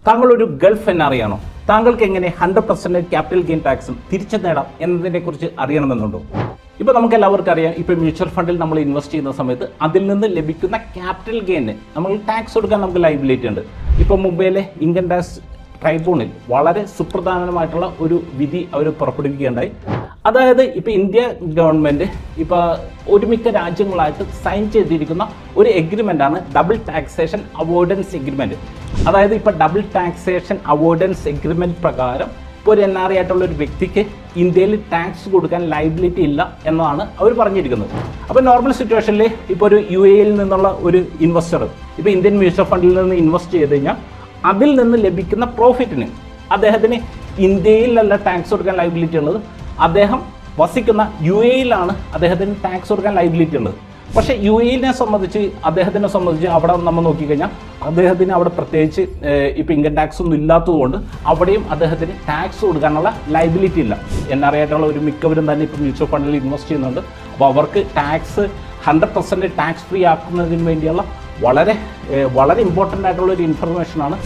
താങ്കൾ ഒരു Gulf NRI ആണോ? താങ്കൾക്ക് എങ്ങനെ 100% ക്യാപിറ്റൽ ഗെയിൻ ടാക്സും തിരിച്ചു നേടാം എന്നതിനെക്കുറിച്ച് അറിയണമെന്നുണ്ടോ? ഇപ്പോൾ നമുക്ക് എല്ലാവർക്കും അറിയാം, ഇപ്പോൾ മ്യൂച്വൽ ഫണ്ടിൽ നമ്മൾ ഇൻവെസ്റ്റ് ചെയ്യുന്ന സമയത്ത് അതിൽ നിന്ന് ലഭിക്കുന്ന ക്യാപിറ്റൽ ഗെയിന് നമ്മൾ ടാക്സ് കൊടുക്കാൻ നമുക്ക് ലയബിലിറ്റി ഉണ്ട്. ഇപ്പോൾ മുംബൈയിലെ ഇൻകം ടാക്സ് ട്രൈബ്യൂണൽ വളരെ സുപ്രധാനമായിട്ടുള്ള ഒരു വിധി അവർ പുറപ്പെടുവിക്കുകയുണ്ടായി. അതായത് ഇപ്പോൾ ഇന്ത്യ ഗവൺമെൻറ് ഇപ്പോൾ ഒരുമിക്ക രാജ്യങ്ങളായിട്ട് സൈൻ ചെയ്തിരിക്കുന്ന ഒരു എഗ്രിമെൻ്റാണ് ഡബിൾ ടാക്സേഷൻ അവോയ്ഡൻസ് എഗ്രിമെൻറ്റ്. അതായത് ഇപ്പോൾ ഡബിൾ ടാക്സേഷൻ അവോയ്ഡൻസ് എഗ്രിമെൻറ്റ് പ്രകാരം ഇപ്പോൾ ഒരു NRI ആയിട്ടുള്ള ഒരു വ്യക്തിക്ക് ഇന്ത്യയിൽ ടാക്സ് കൊടുക്കാൻ ലയബിലിറ്റി ഇല്ല എന്നതാണ് അവർ പറഞ്ഞിരിക്കുന്നത്. അപ്പോൾ നോർമൽ സിറ്റുവേഷനിൽ ഇപ്പോൾ ഒരു UAE നിന്നുള്ള ഒരു ഇൻവെസ്റ്റർ ഇപ്പോൾ ഇന്ത്യൻ മ്യൂച്വൽ ഫണ്ടിൽ നിന്ന് ഇൻവെസ്റ്റ് ചെയ്ത് കഴിഞ്ഞാൽ അതിൽ നിന്ന് ലഭിക്കുന്ന പ്രോഫിറ്റിന് അദ്ദേഹത്തിന് ഇന്ത്യയിലല്ല ടാക്സ് കൊടുക്കാൻ ലയബിലിറ്റി ഉള്ളത്, അദ്ദേഹം വസിക്കുന്ന UAE അദ്ദേഹത്തിന് ടാക്സ് കൊടുക്കാൻ ലയബിലിറ്റി ഉള്ളത്. പക്ഷേ UAE അദ്ദേഹത്തിനെ സംബന്ധിച്ച് അവിടെ നമ്മൾ നോക്കിക്കഴിഞ്ഞാൽ അദ്ദേഹത്തിന് അവിടെ പ്രത്യേകിച്ച് ഇപ്പോൾ ഇൻകം ടാക്സ് ഒന്നും ഇല്ലാത്തതുകൊണ്ട് അവിടെയും അദ്ദേഹത്തിന് ടാക്സ് കൊടുക്കാനുള്ള ലയബിലിറ്റി ഇല്ല. NRI ആയിട്ടുള്ള ഒരു മിക്കവരും തന്നെ ഇപ്പോൾ മ്യൂച്വൽ ഫണ്ടിൽ ഇൻവെസ്റ്റ് ചെയ്യുന്നുണ്ട്. അപ്പോൾ അവർക്ക് ടാക്സ് 100% ടാക്സ് ഫ്രീ ആക്കുന്നതിന് വേണ്ടിയുള്ള വളരെ ഇമ്പോർട്ടൻ്റ് ആയിട്ടുള്ള ഒരു ഇൻഫർമേഷനാണ്